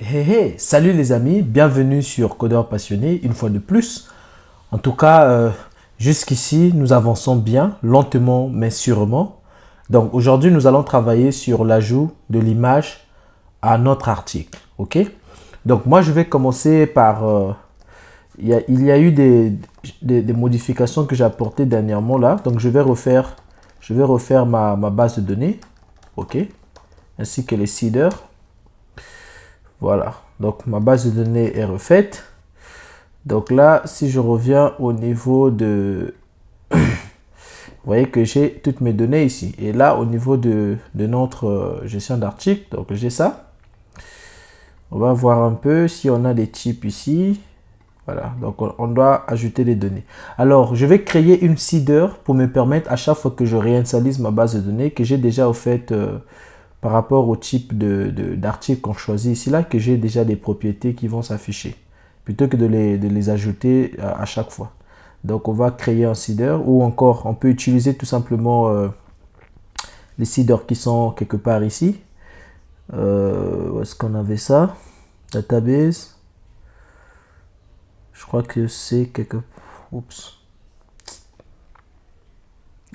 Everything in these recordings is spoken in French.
Hey, hey, salut les amis, bienvenue sur Codeur Passionné, une fois de plus. En tout cas, jusqu'ici, nous avançons bien, lentement mais sûrement. Donc aujourd'hui, nous allons travailler sur l'ajout de l'image à notre article. Ok? Donc moi, je vais commencer par... il y a eu des modifications que j'ai apportées dernièrement là. Donc je vais refaire ma base de données. Ok? Ainsi que les seeders. Voilà, donc ma base de données est refaite. Donc là, si je reviens au niveau de... Vous voyez que j'ai toutes mes données ici. Et là, au niveau de notre gestion d'articles, donc j'ai ça. On va voir un peu si on a des types ici. Voilà, donc on doit ajouter des données. Alors, je vais créer une seeder pour me permettre à chaque fois que je réinitialise ma base de données, que j'ai déjà au fait par rapport au type d'article qu'on choisit ici, là, que j'ai déjà des propriétés qui vont s'afficher, plutôt que de les ajouter à chaque fois. Donc, on va créer un seeder, ou encore, on peut utiliser tout simplement les seeders qui sont quelque part ici. Où est-ce qu'on avait ça? Database. Je crois que c'est quelque... Oups.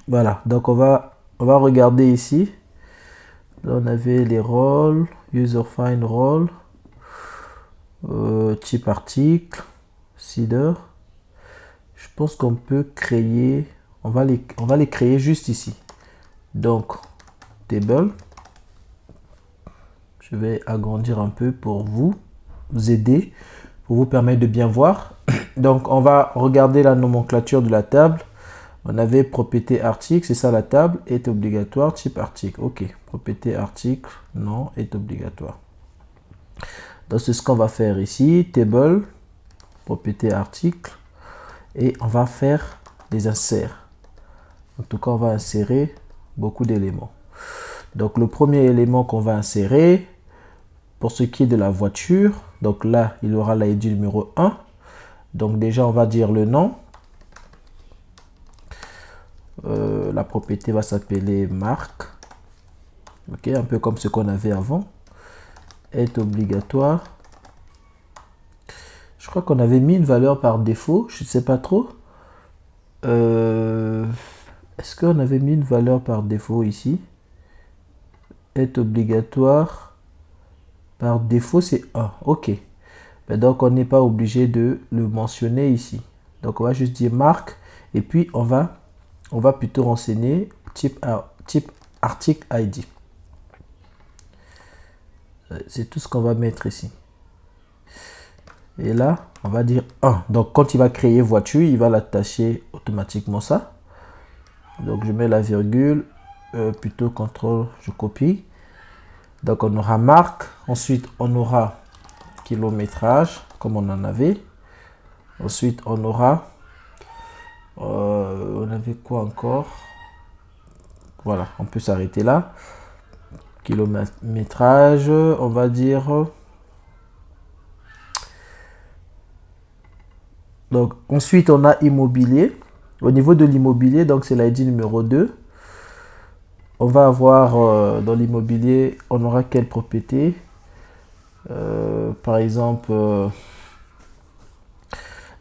Voilà, donc on va regarder ici. Là, on avait les rôles, user find role, type article, seeder. Je pense qu'on peut créer, on va les créer juste ici. Donc, table. Je vais agrandir un peu pour vous aider, pour vous permettre de bien voir. Donc, on va regarder la nomenclature de la table. On avait propriété article, c'est ça la table, est obligatoire, type article. Ok, propriété article, non, est obligatoire. Donc, c'est ce qu'on va faire ici. Table, propriété article. Et on va faire des inserts. En tout cas, on va insérer beaucoup d'éléments. Donc, le premier élément qu'on va insérer, pour ce qui est de la voiture, donc là, il aura l'ID numéro 1. Donc, déjà, on va dire le nom. La propriété va s'appeler marque. Ok, un peu comme ce qu'on avait avant. Est obligatoire. Je crois qu'on avait mis une valeur par défaut, je ne sais pas trop. Est-ce qu'on avait mis une valeur par défaut ici? Est obligatoire. Par défaut, c'est 1. Ok. Mais donc, on n'est pas obligé de le mentionner ici. Donc, on va juste dire marque. Et puis, on va plutôt renseigner type article ID. C'est tout ce qu'on va mettre ici. Et là, on va dire 1. Donc, quand il va créer voiture, il va l'attacher automatiquement ça. Donc, je mets la virgule. Plutôt CTRL, je copie. Donc, on aura marque. Ensuite, on aura kilométrage, comme on en avait. Ensuite, on aura... on avait quoi encore? Voilà, on peut s'arrêter là. Kilométrage, on va dire... Donc, ensuite, on a immobilier. Au niveau de l'immobilier, donc c'est l'ID numéro 2. On va avoir dans l'immobilier, on aura quelle propriété? Par exemple,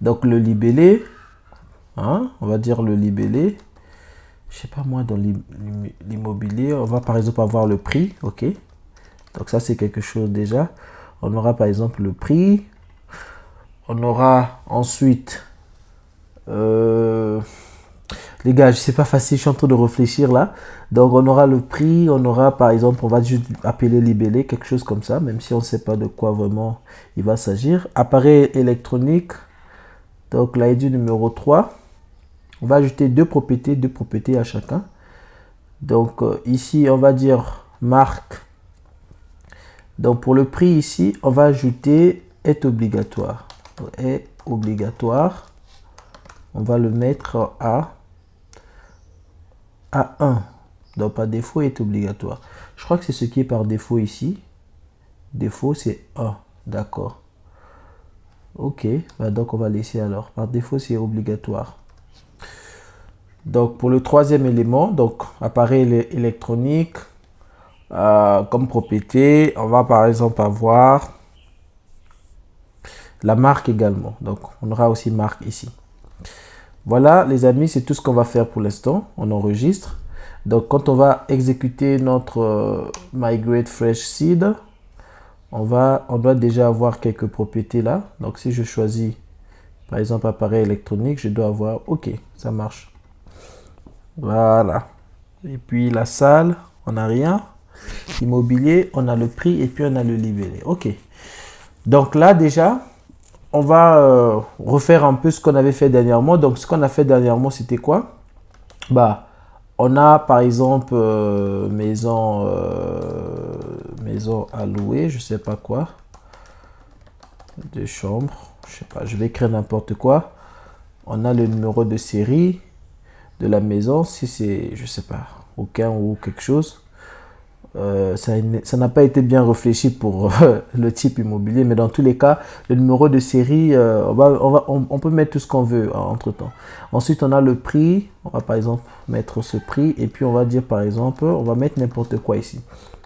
donc le libellé. Hein, on va dire le libellé. Je sais pas moi, dans l'immobilier, on va par exemple avoir le prix. Ok. Donc ça, c'est quelque chose déjà. On aura par exemple le prix. On aura ensuite... les gars, c'est pas facile, je suis en train de réfléchir là. Donc on aura le prix, on aura par exemple, on va juste appeler libellé, quelque chose comme ça, même si on ne sait pas de quoi vraiment il va s'agir. Appareil électronique, donc l'ID numéro 3. On va ajouter deux propriétés à chacun. Donc ici, on va dire marque. Donc pour le prix ici, on va ajouter est obligatoire. Est obligatoire. On va le mettre à 1. Donc par défaut est obligatoire. Je crois que c'est ce qui est par défaut ici. Défaut c'est 1. D'accord. Ok. Bah donc on va laisser alors. Par défaut c'est obligatoire. Donc pour le troisième élément, donc appareil électronique, comme propriété, on va par exemple avoir La marque également. Donc, on aura aussi marque ici. Voilà, les amis, c'est tout ce qu'on va faire pour l'instant. On enregistre. Donc, quand on va exécuter notre Migrate Fresh Seed, on doit déjà avoir quelques propriétés là. Donc, si je choisis, par exemple, appareil électronique, je dois avoir, OK, ça marche. Voilà. Et puis, la salle, on n'a rien. Immobilier, on a le prix et puis on a le libellé. OK. Donc là, déjà, on va refaire un peu ce qu'on avait fait dernièrement. Donc, ce qu'on a fait dernièrement, c'était quoi? Bah, on a par exemple maison à louer, je sais pas quoi, deux chambres, je sais pas, je vais écrire n'importe quoi. On a le numéro de série de la maison, si c'est, je sais pas, aucun ou quelque chose. Ça n'a pas été bien réfléchi pour le type immobilier, mais dans tous les cas, le numéro de série, on peut mettre tout ce qu'on veut entre temps. Ensuite, on a le prix. On va par exemple mettre ce prix et puis on va dire par exemple, on va mettre n'importe quoi ici.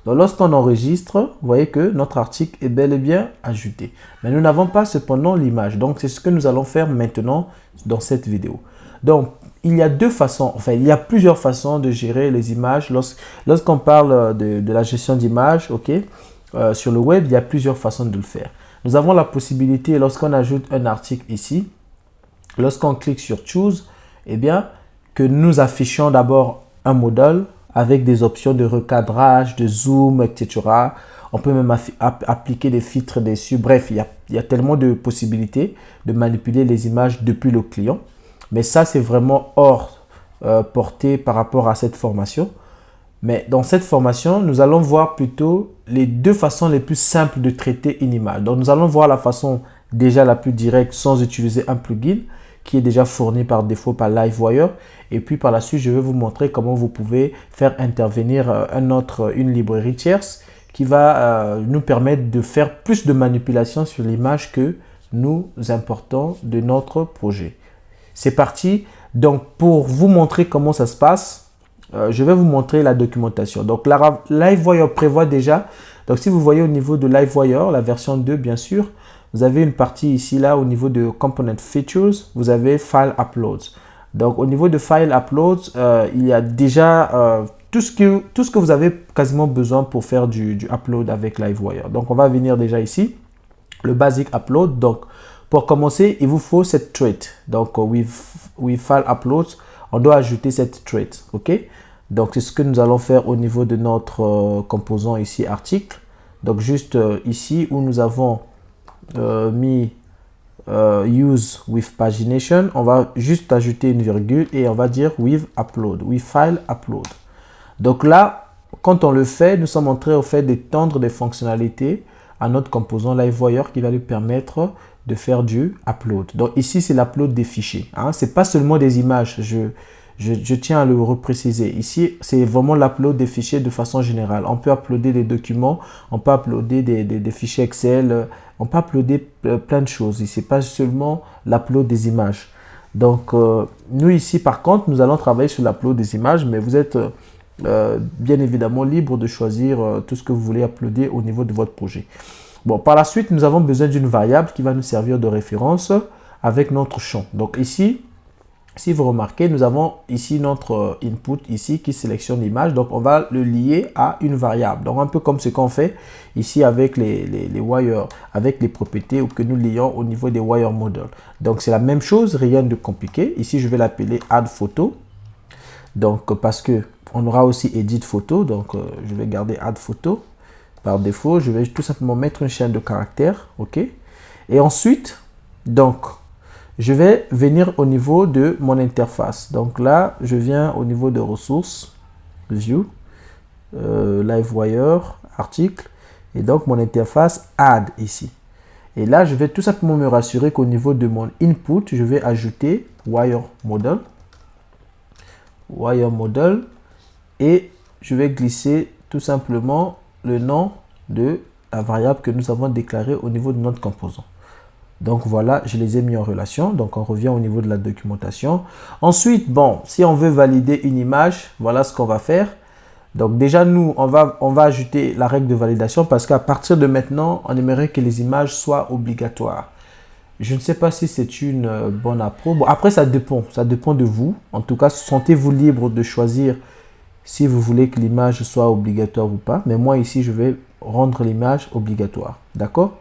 Donc, lorsqu'on enregistre, vous voyez que notre article est bel et bien ajouté. Mais nous n'avons pas cependant l'image. Donc, c'est ce que nous allons faire maintenant dans cette vidéo. Donc, il y a deux façons, enfin, il y a plusieurs façons de gérer les images. Lorsqu'on parle de la gestion d'images, ok, sur le web, il y a plusieurs façons de le faire. Nous avons la possibilité, lorsqu'on ajoute un article ici, lorsqu'on clique sur Choose, eh bien, que nous affichions d'abord un modèle avec des options de recadrage, de zoom, etc. On peut même appliquer des filtres dessus. Bref, il y a tellement de possibilités de manipuler les images depuis le client. Mais ça, c'est vraiment hors portée par rapport à cette formation. Mais dans cette formation, nous allons voir plutôt les deux façons les plus simples de traiter une image. Donc, nous allons voir la façon déjà la plus directe sans utiliser un plugin qui est déjà fourni par défaut par Livewire. Et puis, par la suite, je vais vous montrer comment vous pouvez faire intervenir une librairie tierce qui va nous permettre de faire plus de manipulation sur l'image que nous importons de notre projet. C'est parti. Donc, pour vous montrer comment ça se passe, je vais vous montrer la documentation. Donc, Livewire prévoit déjà. Donc, si vous voyez au niveau de Livewire, la version 2, bien sûr, vous avez une partie ici, là, au niveau de Component Features, vous avez File Uploads. Donc, au niveau de File Uploads, il y a déjà tout ce que vous avez quasiment besoin pour faire du upload avec Livewire. Donc, on va venir déjà ici, le Basic Upload. Donc, pour commencer, il vous faut cette trait. Donc, with File Uploads, on doit ajouter cette trait. OK? Donc, c'est ce que nous allons faire au niveau de notre composant ici, article. Donc, juste ici où nous avons mis Use with Pagination, on va juste ajouter une virgule et on va dire with Upload, with File Upload. Donc là, quand on le fait, nous sommes en train au fait d'étendre des fonctionnalités à notre composant Livewire qui va lui permettre de faire du upload. Donc ici, c'est l'upload des fichiers. Hein. Ce n'est pas seulement des images, je tiens à le repréciser. Ici, c'est vraiment l'upload des fichiers de façon générale. On peut uploader des documents, on peut uploader des fichiers Excel, on peut uploader plein de choses. Ce n'est pas seulement l'upload des images. Donc, nous ici, par contre, nous allons travailler sur l'upload des images, mais vous êtes bien évidemment libre de choisir tout ce que vous voulez uploader au niveau de votre projet. Bon, par la suite, nous avons besoin d'une variable qui va nous servir de référence avec notre champ. Donc ici, si vous remarquez, nous avons ici notre input ici qui sélectionne l'image. Donc, on va le lier à une variable. Donc, un peu comme ce qu'on fait ici avec les wires, avec les propriétés que nous lions au niveau des wire models. Donc, c'est la même chose, rien de compliqué. Ici, je vais l'appeler add photo. Donc, parce que on aura aussi edit photo. Donc, je vais garder add photo. Par défaut, je vais tout simplement mettre une chaîne de caractères, OK? Et ensuite, donc, je vais venir au niveau de mon interface. Donc là, je viens au niveau de ressources, view, Livewire, article, et donc mon interface add ici. Et là, je vais tout simplement me rassurer qu'au niveau de mon input, je vais ajouter wire model, et je vais glisser tout simplement le nom de la variable que nous avons déclarée au niveau de notre composant. Donc voilà, je les ai mis en relation. Donc on revient au niveau de la documentation. Ensuite, bon, si on veut valider une image, voilà ce qu'on va faire. Donc déjà, nous, on va ajouter la règle de validation parce qu'à partir de maintenant, on aimerait que les images soient obligatoires. Je ne sais pas si c'est une bonne approche. Bon, après, ça dépend de vous. En tout cas, sentez-vous libre de choisir si vous voulez que l'image soit obligatoire ou pas. Mais moi, ici, je vais rendre l'image obligatoire. D'accord?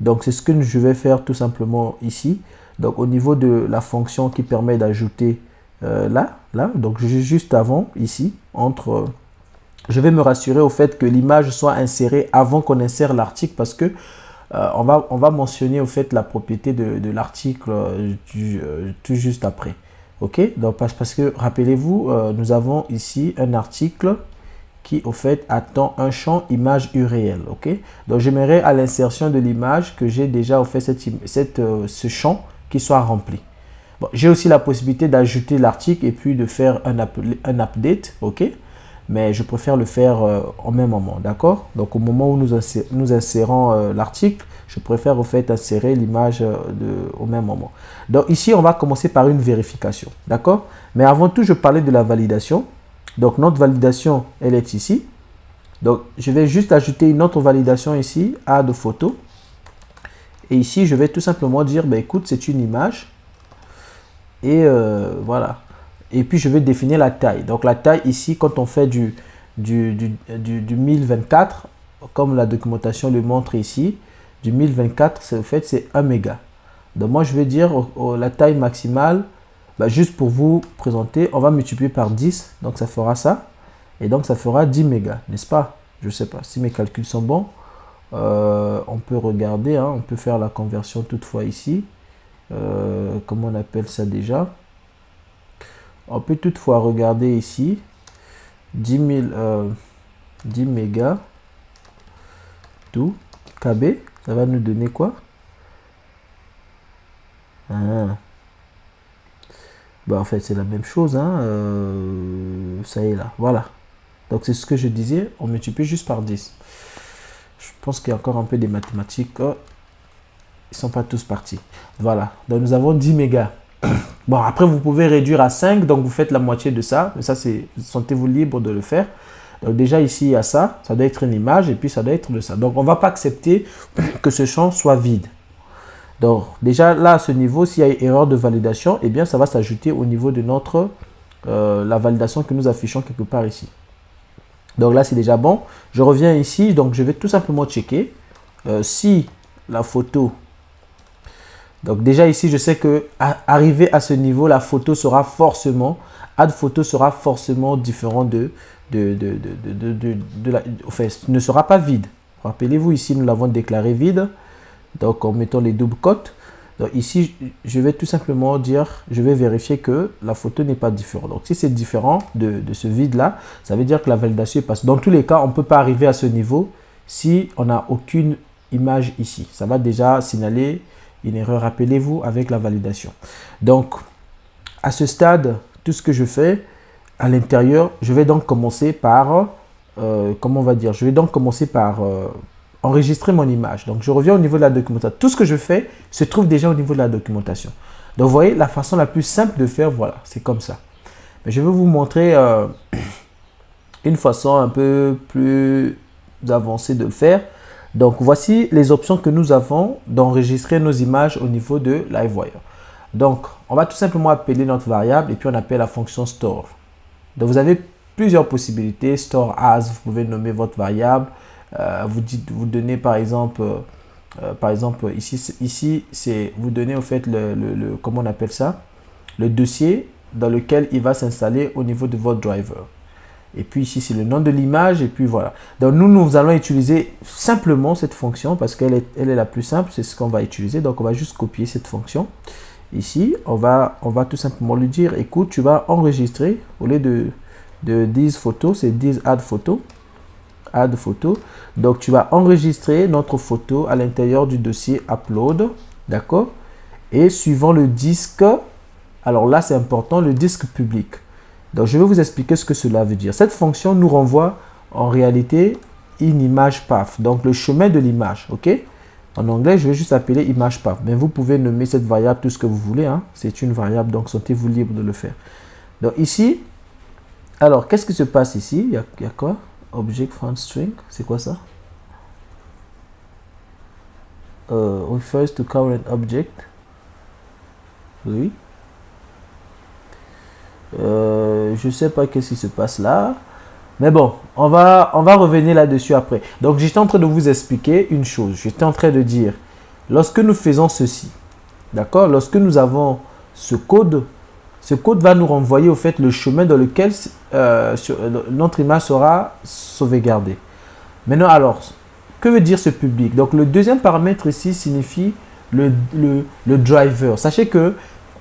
Donc, c'est ce que je vais faire tout simplement ici. Donc, au niveau de la fonction qui permet d'ajouter là, donc juste avant, ici, je vais me rassurer au fait que l'image soit insérée avant qu'on insère l'article parce que on va mentionner au fait la propriété de l'article tout juste après. Ok, donc parce que rappelez-vous, nous avons ici un article qui au fait attend un champ image URL. Ok, donc j'aimerais à l'insertion de l'image que j'ai déjà au fait ce champ qui soit rempli. Bon, j'ai aussi la possibilité d'ajouter l'article et puis de faire un update. Ok, mais je préfère le faire au même moment, d'accord? Donc au moment où nous insérons l'article, je préfère au fait insérer l'image au même moment. Donc ici, on va commencer par une vérification, d'accord? Mais avant tout, je parlais de la validation. Donc notre validation, elle est ici. Donc je vais juste ajouter une autre validation ici, add photo. Et ici, je vais tout simplement dire, ben, écoute, c'est une image. Et voilà. Et puis, je vais définir la taille. Donc, la taille ici, quand on fait du 1024, comme la documentation le montre ici, du 1024, c'est 1 méga. Donc, moi, je vais dire la taille maximale, bah, juste pour vous présenter, on va multiplier par 10. Donc, ça fera ça. Et donc, ça fera 10 mégas, n'est-ce pas? Je ne sais pas si mes calculs sont bons. On peut regarder, hein, on peut faire la conversion toutefois ici. Comment on appelle ça déjà? On peut toutefois regarder ici 10 mégas tout KB, ça va nous donner quoi? Bah, en fait c'est la même chose, hein. Ça y est là, voilà. Donc c'est ce que je disais, on multiplie juste par 10. Je pense qu'il y a encore un peu des mathématiques. Oh, ils sont pas tous partis. Voilà, donc nous avons 10 mégas. Bon, après, vous pouvez réduire à 5, donc vous faites la moitié de ça. Mais ça, sentez-vous libre de le faire. Donc déjà, ici, il y a ça. Ça doit être une image et puis ça doit être de ça. Donc, on ne va pas accepter que ce champ soit vide. Donc, déjà, là, à ce niveau, s'il y a erreur de validation, eh bien, ça va s'ajouter au niveau de la validation que nous affichons quelque part ici. Donc là, c'est déjà bon. Je reviens ici. Donc, je vais tout simplement checker si la photo... Donc déjà ici, je sais que arrivé à ce niveau, la photo sera forcément, add photo sera forcément différent enfin, ne sera pas vide. Rappelez-vous ici, nous l'avons déclaré vide. Donc en mettant les doubles cotes. Donc ici, je vais tout simplement dire, je vais vérifier que la photo n'est pas différente. Donc si c'est différent de ce vide-là, ça veut dire que la validation passe. Dans tous les cas, on ne peut pas arriver à ce niveau si on n'a aucune image ici. Ça va déjà signaler une erreur, rappelez-vous, avec la validation. Donc, à ce stade, tout ce que je fais à l'intérieur, je vais donc commencer par, comment on va dire, je vais donc commencer par enregistrer mon image. Donc, je reviens au niveau de la documentation. Tout ce que je fais se trouve déjà au niveau de la documentation. Donc, vous voyez, la façon la plus simple de faire, voilà, c'est comme ça. Mais je vais vous montrer une façon un peu plus avancée de le faire. Donc, voici les options que nous avons d'enregistrer nos images au niveau de Livewire. Donc, on va tout simplement appeler notre variable et puis on appelle la fonction store. Donc, vous avez plusieurs possibilités. Store as, vous pouvez nommer votre variable. Vous donnez par exemple ici c'est vous donnez au fait comment on appelle ça? Le dossier dans lequel il va s'installer au niveau de votre driver. Et puis ici, c'est le nom de l'image. Et puis voilà. Donc nous allons utiliser simplement cette fonction parce qu'elle est la plus simple. C'est ce qu'on va utiliser. Donc on va juste copier cette fonction. Ici, on va tout simplement lui dire, écoute, tu vas enregistrer au lieu de 10 photos, c'est 10 add photo. Add photo. Donc tu vas enregistrer notre photo à l'intérieur du dossier upload. D'accord? Et suivant le disque, alors là c'est important, le disque public. Donc, je vais vous expliquer ce que cela veut dire. Cette fonction nous renvoie en réalité une image path, donc le chemin de l'image. Ok? En anglais, je vais juste appeler image path. Mais vous pouvez nommer cette variable tout ce que vous voulez. Hein. C'est une variable, donc sentez-vous libre de le faire. Donc ici, alors qu'est-ce qui se passe ici? Il y a quoi? Object from string, c'est quoi ça? refers to current object. Oui. Je sais pas qu'est-ce qui se passe là. Mais bon, on va revenir là-dessus après. Donc, j'étais en train de vous expliquer une chose. J'étais en train de dire, lorsque nous faisons ceci, d'accord, lorsque nous avons ce code va nous renvoyer au fait le chemin dans lequel notre image sera sauvegardée. Maintenant, alors, que veut dire ce public? Donc, le deuxième paramètre ici signifie le driver. Sachez que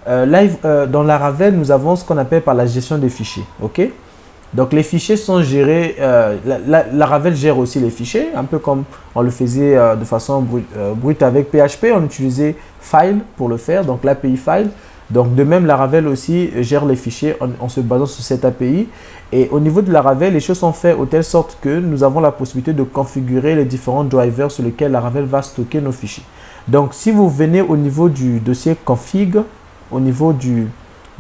dans Laravel, nous avons ce qu'on appelle par la gestion des fichiers. Ok? Donc, les fichiers sont gérés, Laravel gère aussi les fichiers, un peu comme on le faisait de façon brute avec PHP. On utilisait file pour le faire, donc l'API file. Donc, de même, Laravel aussi gère les fichiers en se basant sur cette API. Et au niveau de Laravel, les choses sont faites de telle sorte que nous avons la possibilité de configurer les différents drivers sur lesquels Laravel va stocker nos fichiers. Donc, si vous venez au niveau du dossier config, au niveau du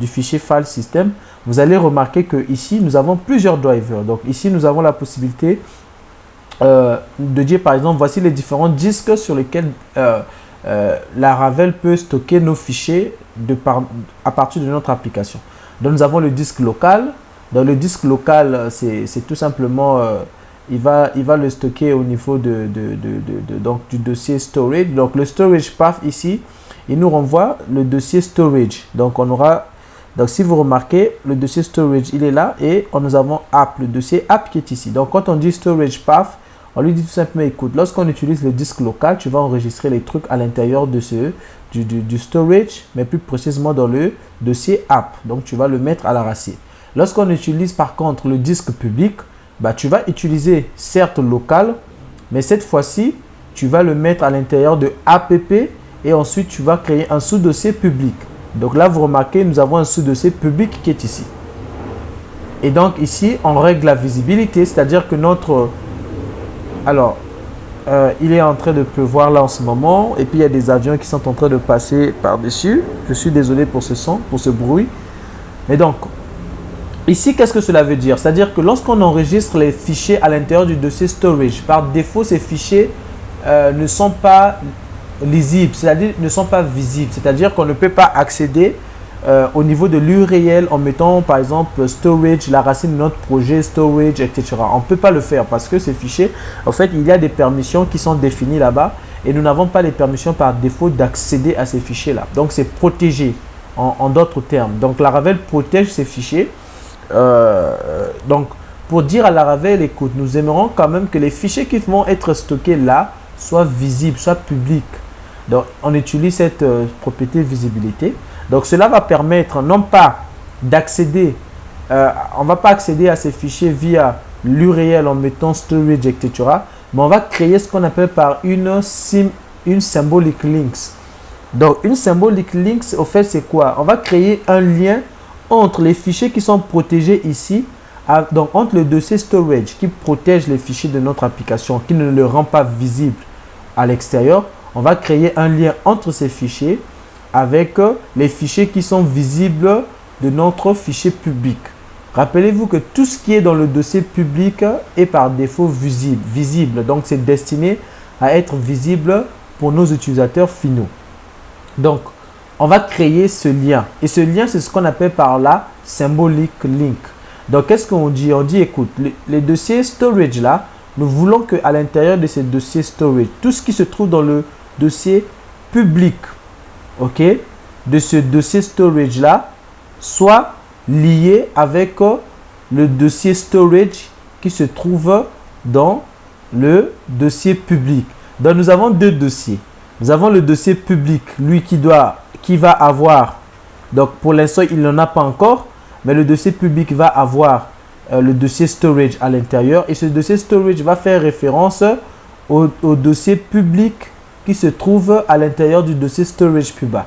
fichier file system, vous allez remarquer que ici nous avons plusieurs drivers. Donc ici nous avons la possibilité de dire par exemple voici les différents disques sur lesquels Laravel peut stocker nos fichiers à partir de notre application. Donc nous avons le disque local. Dans le disque local, c'est tout simplement il va le stocker au niveau donc, du dossier storage. Donc le storage path ici, il nous renvoie le dossier storage. Donc on aura, donc si vous remarquez, le dossier storage il est là et nous avons app, le dossier app qui est ici. Donc quand on dit storage path, on lui dit tout simplement écoute, lorsqu'on utilise le disque local, tu vas enregistrer les trucs à l'intérieur de du storage, mais plus précisément dans le dossier app. Donc tu vas le mettre à la racine. Lorsqu'on utilise par contre le disque public, bah, tu vas utiliser certes local, mais cette fois-ci, tu vas le mettre à l'intérieur de app et ensuite tu vas créer un sous-dossier public. Donc là, vous remarquez, nous avons un sous-dossier public qui est ici. Et donc ici, on règle la visibilité, c'est-à-dire que notre... Alors, il est en train de pleuvoir là en ce moment, et puis il y a des avions qui sont en train de passer par-dessus. Je suis désolé pour ce son, pour ce bruit. Mais donc, ici, qu'est-ce que cela veut dire? C'est-à-dire que lorsqu'on enregistre les fichiers à l'intérieur du dossier storage, par défaut, ces fichiers ne sont pas lisibles, c'est-à-dire ne sont pas visibles. C'est-à-dire qu'on ne peut pas accéder au niveau de l'URL en mettant par exemple storage, la racine de notre projet, storage, etc. On ne peut pas le faire parce que ces fichiers, en fait, il y a des permissions qui sont définies là-bas et nous n'avons pas les permissions par défaut d'accéder à ces fichiers-là. Donc, c'est protégé en d'autres termes. Donc, Laravel protège ces fichiers. Donc, pour dire à Laravel, écoute, nous aimerons quand même que les fichiers qui vont être stockés là soient visibles, soient publics. Donc, on utilise cette propriété visibilité. Donc, cela va permettre non pas d'accéder, on ne va pas accéder à ces fichiers via l'URL en mettant storage, etc. Mais on va créer ce qu'on appelle par une symbolic links. Donc, une symbolic links, au fait, c'est quoi? On va créer un lien entre les fichiers qui sont protégés ici, donc entre le dossier storage qui protège les fichiers de notre application, qui ne le rend pas visible à l'extérieur. On va créer un lien entre ces fichiers avec les fichiers qui sont visibles de notre fichier public. Rappelez-vous que tout ce qui est dans le dossier public est par défaut visible. Donc, c'est destiné à être visible pour nos utilisateurs finaux. Donc, on va créer ce lien. Et ce lien, c'est ce qu'on appelle par là symbolic link. Donc, qu'est-ce qu'on dit? On dit, écoute, les dossiers storage là, nous voulons qu'à l'intérieur de ces dossiers storage, tout ce qui se trouve dans le dossier public, ok, de ce dossier storage là, soit lié avec le dossier storage qui se trouve dans le dossier public. Donc, nous avons deux dossiers. Nous avons le dossier public, lui qui va avoir, donc pour l'instant, il n'en a pas encore, mais le dossier public va avoir le dossier storage à l'intérieur. Et ce dossier storage va faire référence au dossier public qui se trouve à l'intérieur du dossier storage puba.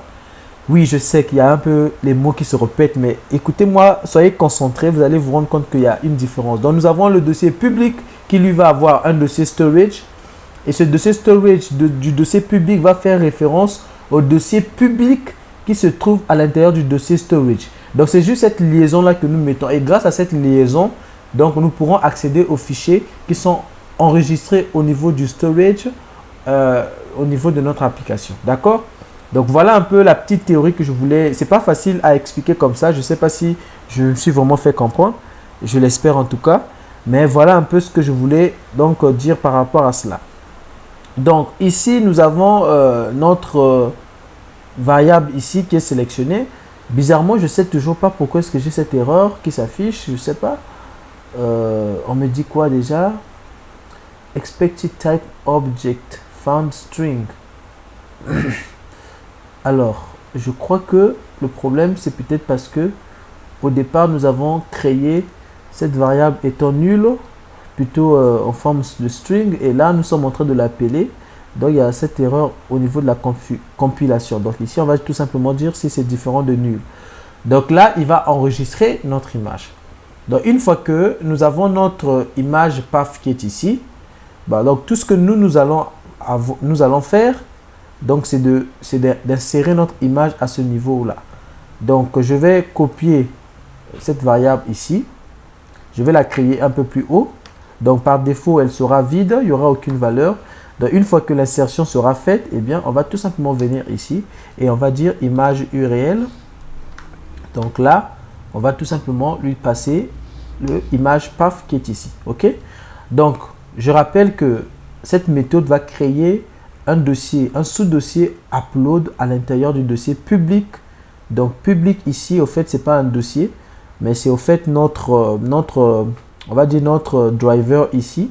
Oui, je sais qu'il y a un peu les mots qui se répètent, mais écoutez-moi, soyez concentrés, vous allez vous rendre compte qu'il y a une différence. Donc, nous avons le dossier public qui lui va avoir un dossier storage. Et ce dossier storage du dossier public va faire référence au dossier public qui se trouve à l'intérieur du dossier storage. Donc, c'est juste cette liaison-là que nous mettons. Et grâce à cette liaison, donc, nous pourrons accéder aux fichiers qui sont enregistrés au niveau du storage, au niveau de notre application. D'accord? Donc voilà un peu la petite théorie que je voulais. C'est pas facile à expliquer comme ça. Je ne sais pas si je me suis vraiment fait comprendre. Je l'espère en tout cas. Mais voilà un peu ce que je voulais donc dire par rapport à cela. Donc ici, nous avons notre variable ici qui est sélectionnée. Bizarrement, je ne sais toujours pas pourquoi est-ce que j'ai cette erreur qui s'affiche. Je ne sais pas. On me dit quoi déjà? Expected type object found string. Alors, je crois que le problème, c'est peut-être parce que au départ, nous avons créé cette variable étant nulle, plutôt en forme de string, et là, nous sommes en train de l'appeler. Donc, il y a cette erreur au niveau de la compilation. Donc, ici, on va tout simplement dire si c'est différent de nul. Donc là, il va enregistrer notre image. Donc, une fois que nous avons notre image path qui est ici, bah, donc tout ce que nous allons faire, donc c'est d'insérer notre image à ce niveau-là. Donc, je vais copier cette variable ici. Je vais la créer un peu plus haut. Donc, par défaut, elle sera vide. Il n'y aura aucune valeur. Donc, une fois que l'insertion sera faite, eh bien, on va tout simplement venir ici et on va dire image URL. Donc là, on va tout simplement lui passer l'image path qui est ici. OK? Donc, je rappelle que cette méthode va créer un dossier, un sous-dossier upload à l'intérieur du dossier public. Donc, public ici, au fait, ce n'est pas un dossier, mais c'est au fait on va dire notre driver ici.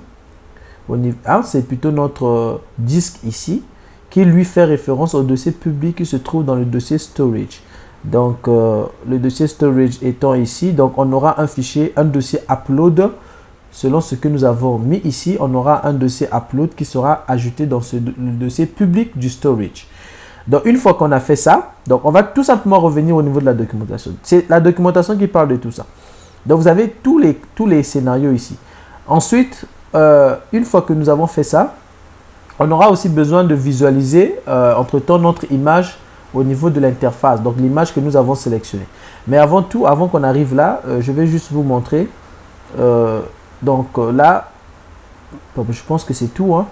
C'est plutôt notre disque ici qui lui fait référence au dossier public qui se trouve dans le dossier storage. Donc, le dossier storage étant ici, donc on aura un fichier, un dossier upload. Selon ce que nous avons mis ici, on aura un dossier upload qui sera ajouté dans le dossier public du storage. Donc, une fois qu'on a fait ça, donc on va tout simplement revenir au niveau de la documentation. C'est la documentation qui parle de tout ça. Donc, vous avez tous les scénarios ici. Ensuite, une fois que nous avons fait ça, on aura aussi besoin de visualiser entre-temps notre image au niveau de l'interface, donc l'image que nous avons sélectionnée. Mais avant tout, avant qu'on arrive là, je vais juste vous montrer. Là, je pense que c'est tout. Hein.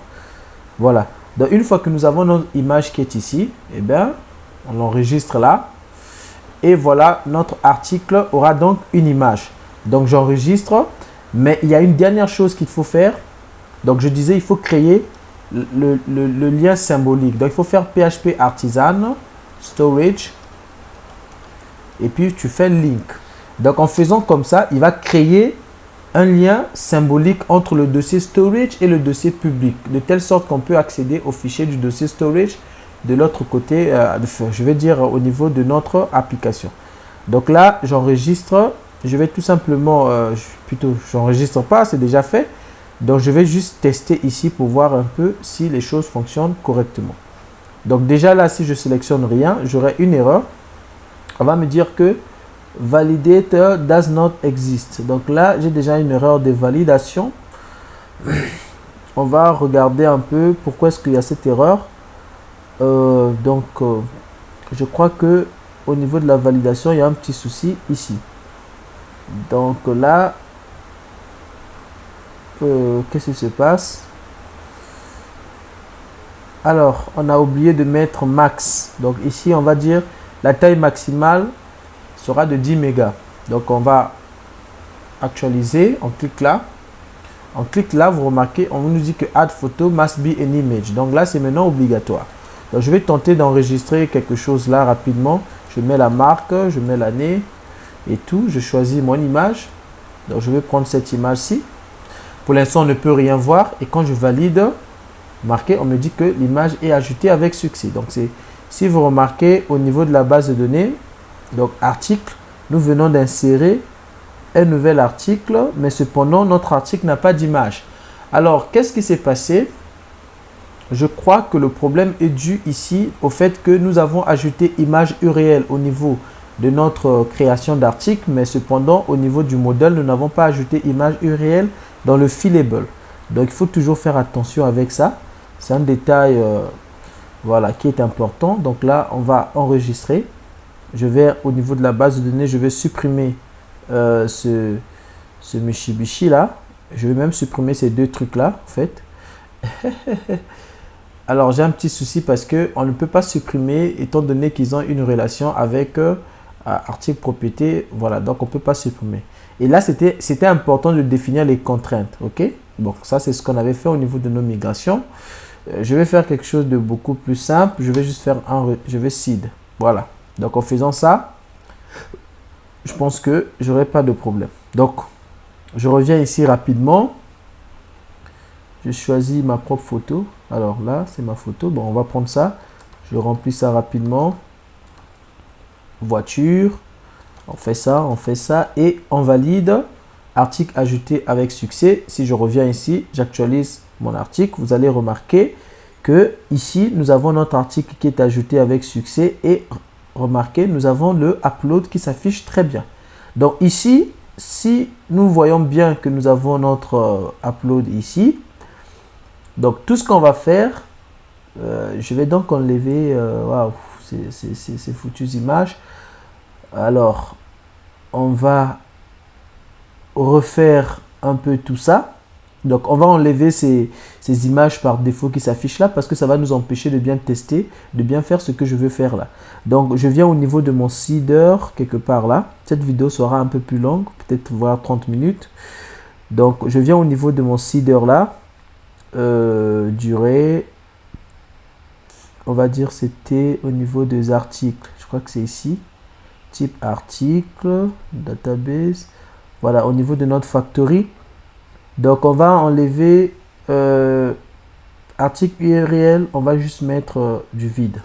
Voilà. Donc, une fois que nous avons notre image qui est ici, eh bien, on l'enregistre là. Et voilà, notre article aura donc une image. Donc, j'enregistre. Mais il y a une dernière chose qu'il faut faire. Donc, je disais, il faut créer le lien symbolique. Donc, il faut faire PHP artisan storage. Et puis, tu fais link. Donc, en faisant comme ça, il va créer un lien symbolique entre le dossier storage et le dossier public, de telle sorte qu'on peut accéder au fichier du dossier storage de l'autre côté, je vais dire au niveau de notre application. Donc là, j'enregistre, je vais tout simplement, j'enregistre pas, c'est déjà fait. Donc je vais juste tester ici pour voir un peu si les choses fonctionnent correctement. Donc déjà là, si je sélectionne rien, j'aurai une erreur. On va me dire que validator does not exist. Donc là, j'ai déjà une erreur de validation. On va regarder un peu pourquoi est-ce qu'il y a cette erreur. Je crois que au niveau de la validation, il y a un petit souci ici. Donc là, qu'est-ce qui se passe? Alors, on a oublié de mettre max. Donc ici, on va dire la taille maximale sera de 10 mégas. Donc on va actualiser, on clique là. On clique là, vous remarquez, on nous dit que add photo must be an image. Donc là, c'est maintenant obligatoire. Donc je vais tenter d'enregistrer quelque chose là rapidement. Je mets la marque, je mets l'année et tout. Je choisis mon image. Donc je vais prendre cette image-ci. Pour l'instant, on ne peut rien voir. Et quand je valide, marqué, on me dit que l'image est ajoutée avec succès. Donc si vous remarquez au niveau de la base de données, donc article, nous venons d'insérer un nouvel article, mais cependant notre article n'a pas d'image. Alors qu'est-ce qui s'est passé? Je crois que le problème est dû ici au fait que nous avons ajouté image URL au niveau de notre création d'article, mais cependant au niveau du modèle, nous n'avons pas ajouté image URL dans le fillable. Donc il faut toujours faire attention avec ça. C'est un détail voilà, qui est important. Donc là, on va enregistrer. Je vais au niveau de la base de données, je vais supprimer ce Mitsubishi là. Je vais même supprimer ces deux trucs là en fait. Alors, j'ai un petit souci parce que on ne peut pas supprimer étant donné qu'ils ont une relation avec article propriété. Voilà, donc on ne peut pas supprimer. Et là, c'était important de définir les contraintes. OK? Bon, ça, c'est ce qu'on avait fait au niveau de nos migrations. Je vais faire quelque chose de beaucoup plus simple. Je vais juste faire je vais seed. Voilà. Donc, en faisant ça, je pense que j'aurai pas de problème. Donc, je reviens ici rapidement. Je choisis ma propre photo. Alors là, c'est ma photo. Bon, on va prendre ça. Je remplis ça rapidement. Voiture. On fait ça et on valide. Article ajouté avec succès. Si je reviens ici, j'actualise mon article. Vous allez remarquer que ici, nous avons notre article qui est ajouté avec succès et remarquez, nous avons le upload qui s'affiche très bien. Donc ici, si nous voyons bien que nous avons notre upload ici, donc tout ce qu'on va faire, je vais donc enlever, waouh, ces foutues images. Alors, on va refaire un peu tout ça. Donc, on va enlever ces images par défaut qui s'affichent là parce que ça va nous empêcher de bien tester, de bien faire ce que je veux faire là. Donc, je viens au niveau de mon seeder, quelque part là. Cette vidéo sera un peu plus longue, peut-être voire 30 minutes. Donc, je viens au niveau de mon seeder là. Durée, on va dire c'était au niveau des articles. Je crois que c'est ici. Type article, database. Voilà, au niveau de notre factory. Donc, on va enlever article URL. On va juste mettre du vide.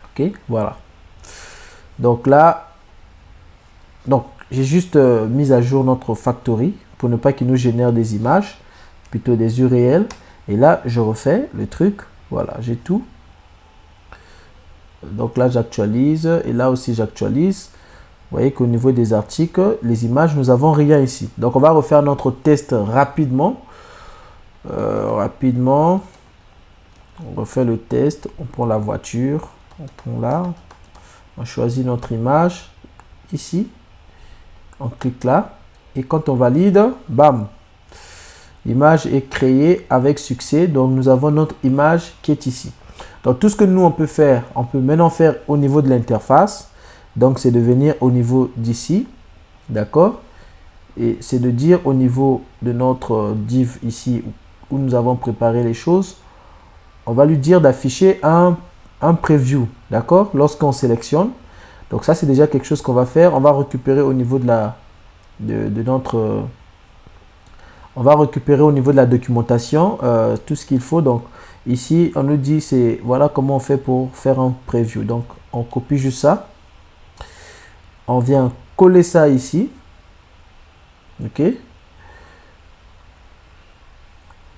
OK, voilà. Donc là, j'ai juste mis à jour notre factory pour ne pas qu'il nous génère des images, plutôt des URL. Et là, je refais le truc. Voilà, j'ai tout. Donc là, j'actualise. Et là aussi, j'actualise. Vous voyez qu'au niveau des articles, les images, nous n'avons rien ici. Donc, on va refaire notre test rapidement. On refait le test. On prend la voiture. On prend là. On choisit notre image. Ici. On clique là. Et quand on valide, bam. L'image est créée avec succès. Donc, nous avons notre image qui est ici. Donc, tout ce que nous, on peut faire, on peut maintenant faire au niveau de l'interface. Donc, c'est de venir au niveau d'ici. D'accord? Et c'est de dire au niveau de notre div ici où nous avons préparé les choses, on va lui dire d'afficher un preview. D'accord? Lorsqu'on sélectionne. Donc, ça, c'est déjà quelque chose qu'on va faire. On va récupérer au niveau on va récupérer au niveau de la documentation tout ce qu'il faut. Donc, ici, on nous dit, c'est voilà comment on fait pour faire un preview. Donc, on copie juste ça. On vient coller ça ici. OK.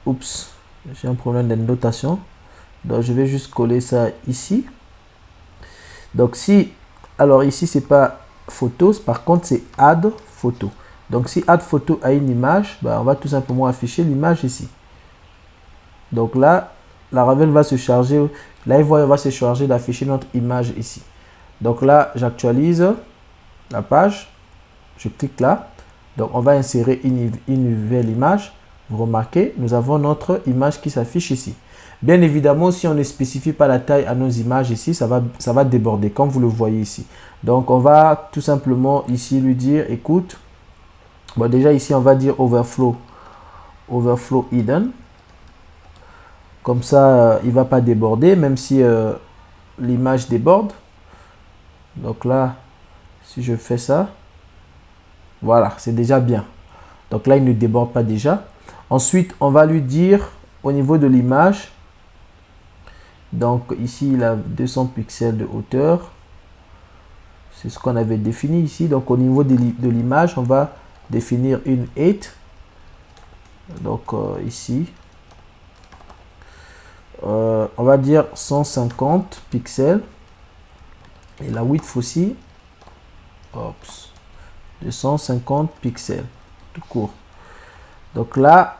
Oups, j'ai un problème de notation. Donc, je vais juste coller ça ici. Donc, alors ici, c'est pas photos, par contre, c'est add photo. Donc, si add photo a une image, bah, on va tout simplement afficher l'image ici. Donc là, la Ravel va se charger, Livewire va se charger d'afficher notre image ici. Donc là, j'actualise la page, je clique là. Donc, on va insérer une nouvelle image. Vous remarquez, nous avons notre image qui s'affiche ici. Bien évidemment, si on ne spécifie pas la taille à nos images ici, ça va déborder, comme vous le voyez ici. Donc, on va tout simplement ici lui dire, écoute, bon, déjà ici, on va dire overflow hidden. Comme ça, il ne va pas déborder, même si l'image déborde. Donc là, si je fais ça, voilà, c'est déjà bien. Donc là, il ne déborde pas déjà. Ensuite, on va lui dire au niveau de l'image. Donc ici, il a 200 pixels de hauteur. C'est ce qu'on avait défini ici. Donc au niveau de l'image, on va définir une 8. Donc ici, on va dire 150 pixels. Et la width aussi, 250 pixels, tout court. Donc là,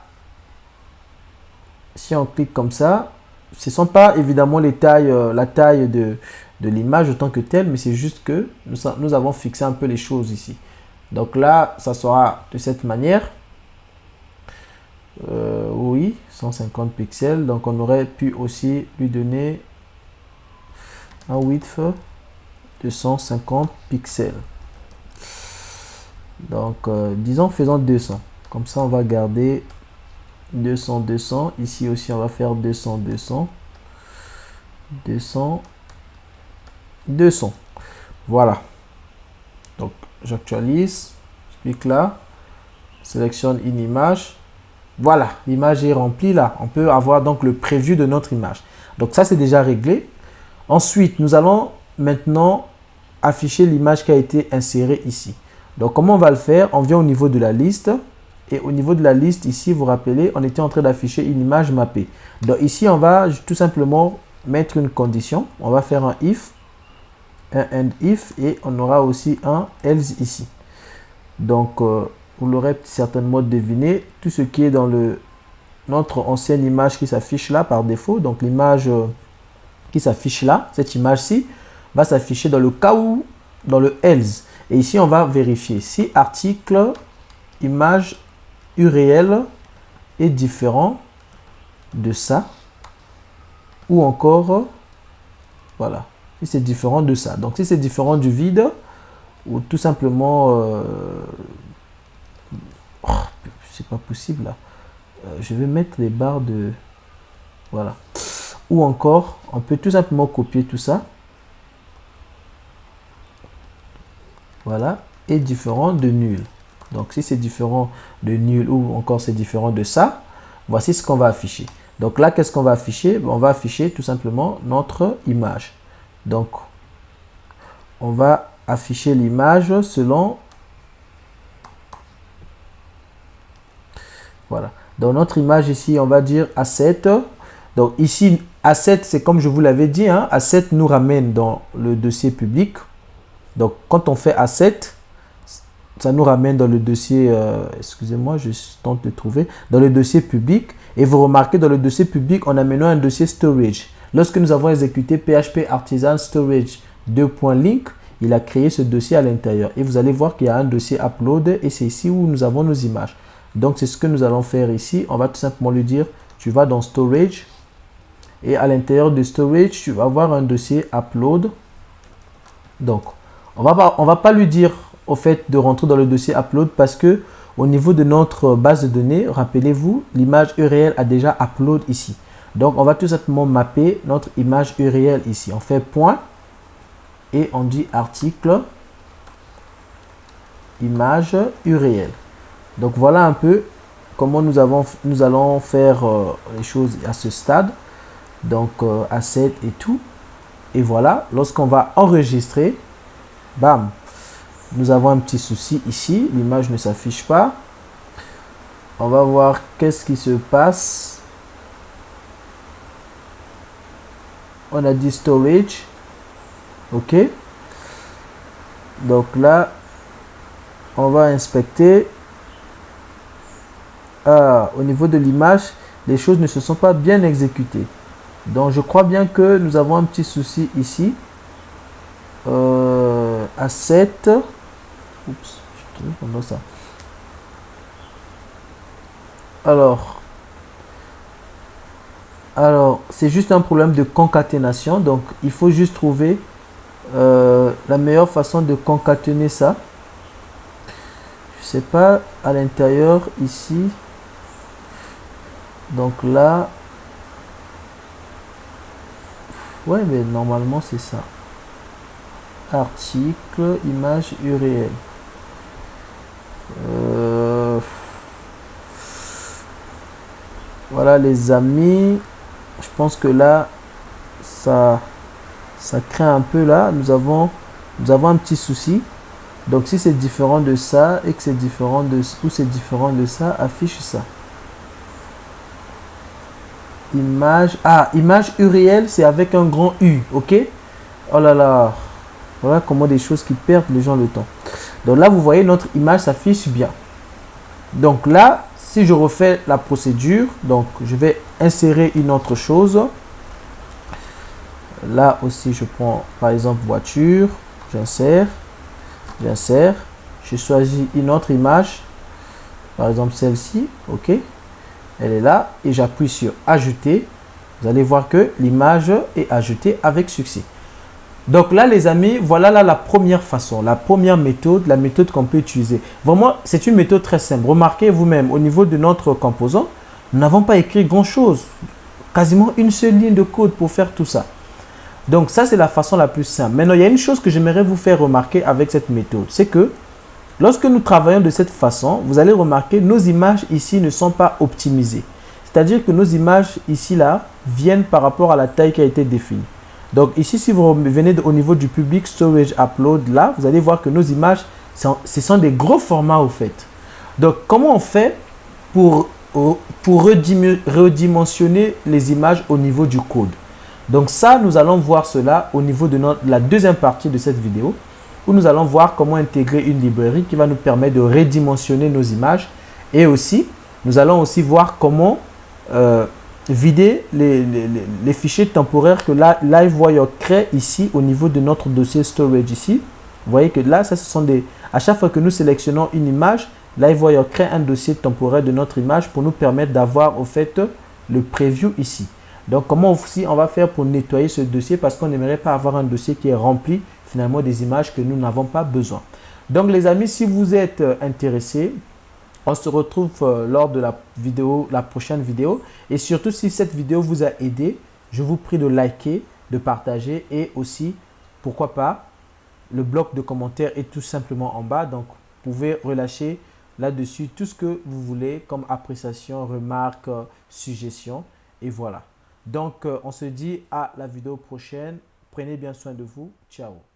si on clique comme ça, ce ne sont pas évidemment les tailles, la taille de l'image en tant que telle, mais c'est juste que nous avons fixé un peu les choses ici. Donc là, ça sera de cette manière. Oui, 150 pixels. Donc on aurait pu aussi lui donner un width de 150 pixels. Donc disons faisons 200. Comme ça on va garder 200 200. Ici aussi on va faire 200 200 200 200. Voilà. Donc j'actualise, je clique là, sélectionne une image. Voilà, l'image est remplie là. On peut avoir donc le prévu de notre image. Donc ça c'est déjà réglé. Ensuite, nous allons maintenant afficher l'image qui a été insérée ici. Donc comment on va le faire? On vient au niveau de la liste. Et au niveau de la liste ici, vous vous rappelez, on était en train d'afficher une image mappée. Donc ici, on va tout simplement mettre une condition. On va faire un if, un end if, et on aura aussi un else ici. Donc vous l'aurez certainement deviné, tout ce qui est dans notre ancienne image qui s'affiche là par défaut, donc l'image qui s'affiche là, cette image-ci, va s'afficher dans le cas où, dans le else. Et ici, on va vérifier si article, image, URL est différent de ça, ou encore, voilà, si c'est différent de ça. Donc, si c'est différent du vide, ou tout simplement, c'est pas possible là. Je vais mettre les barres de, voilà. Ou encore, on peut tout simplement copier tout ça. Voilà, est différent de nul. Donc, si c'est différent de nul ou encore c'est différent de ça, voici ce qu'on va afficher. Donc là, qu'est-ce qu'on va afficher? On va afficher tout simplement notre image. Donc, on va afficher l'image selon... Voilà. Dans notre image ici, on va dire asset. Donc ici, asset, c'est comme je vous l'avais dit, hein, asset nous ramène dans le dossier public. Donc, quand on fait asset, ça nous ramène dans le dossier, excusez-moi, je tente de trouver, dans le dossier public. Et vous remarquez, dans le dossier public, on a maintenant un dossier storage. Lorsque nous avons exécuté PHP Artisan Storage 2.link, il a créé ce dossier à l'intérieur. Et vous allez voir qu'il y a un dossier upload et c'est ici où nous avons nos images. Donc, c'est ce que nous allons faire ici. On va tout simplement lui dire, tu vas dans storage et à l'intérieur de storage, tu vas avoir un dossier upload. Donc, on va pas lui dire au fait de rentrer dans le dossier upload parce que au niveau de notre base de données, rappelez-vous, l'image URL a déjà upload ici. Donc, on va tout simplement mapper notre image URL ici. On fait point et on dit article image URL. Donc, voilà un peu comment nous allons faire les choses à ce stade. Donc, asset et tout. Et voilà, lorsqu'on va enregistrer, bam, nous avons un petit souci ici. L'image ne s'affiche pas. On va voir qu'est-ce qui se passe. On a dit storage. OK. Donc là, on va inspecter. Au niveau de l'image, les choses ne se sont pas bien exécutées. Donc, je crois bien que nous avons un petit souci ici. Asset. Oups, je trouve comme ça. Alors c'est juste un problème de concaténation. Donc, il faut juste trouver la meilleure façon de concaténer ça. Je sais pas à l'intérieur ici. Donc là, ouais, mais normalement c'est ça. Article, image URL. Voilà les amis. Je pense que là, ça craint un peu là. Nous avons un petit souci. Donc si c'est différent de ça et que c'est différent de ça, affiche ça. Image. Image URL, c'est avec un grand U. OK? Oh là là. Voilà comment des choses qui perdent les gens le temps. Donc là, vous voyez, notre image s'affiche bien. Donc là, si je refais la procédure, donc je vais insérer une autre chose. Là aussi, je prends par exemple voiture. J'insère. Je choisis une autre image. Par exemple celle-ci. OK. Elle est là et j'appuie sur ajouter. Vous allez voir que l'image est ajoutée avec succès. Donc là les amis, voilà là la première façon, la première méthode, la méthode qu'on peut utiliser. Vraiment, c'est une méthode très simple. Remarquez vous-même, au niveau de notre composant, nous n'avons pas écrit grand-chose. Quasiment une seule ligne de code pour faire tout ça. Donc ça, c'est la façon la plus simple. Maintenant, il y a une chose que j'aimerais vous faire remarquer avec cette méthode. C'est que lorsque nous travaillons de cette façon, vous allez remarquer que nos images ici ne sont pas optimisées. C'est-à-dire que nos images ici, là, viennent par rapport à la taille qui a été définie. Donc ici, si vous venez au niveau du Public Storage Upload, là, vous allez voir que nos images, ce sont des gros formats au fait. Donc comment on fait pour redimensionner les images au niveau du code? Donc ça, nous allons voir cela au niveau de la deuxième partie de cette vidéo, où nous allons voir comment intégrer une librairie qui va nous permettre de redimensionner nos images. Et aussi, nous allons aussi voir comment vider les fichiers temporaires que LiveWire crée ici au niveau de notre dossier storage ici. Vous voyez que là, ça, ce sont à chaque fois que nous sélectionnons une image, LiveWire crée un dossier temporaire de notre image pour nous permettre d'avoir au fait le preview ici. Donc, comment aussi on va faire pour nettoyer ce dossier parce qu'on n'aimerait pas avoir un dossier qui est rempli finalement des images que nous n'avons pas besoin. Donc, les amis, si vous êtes intéressés, on se retrouve lors de la prochaine vidéo. Et surtout, si cette vidéo vous a aidé, je vous prie de liker, de partager et aussi, pourquoi pas, le bloc de commentaires est tout simplement en bas. Donc, vous pouvez relâcher là-dessus tout ce que vous voulez comme appréciation, remarques, suggestions. Et voilà. Donc, on se dit à la vidéo prochaine. Prenez bien soin de vous. Ciao.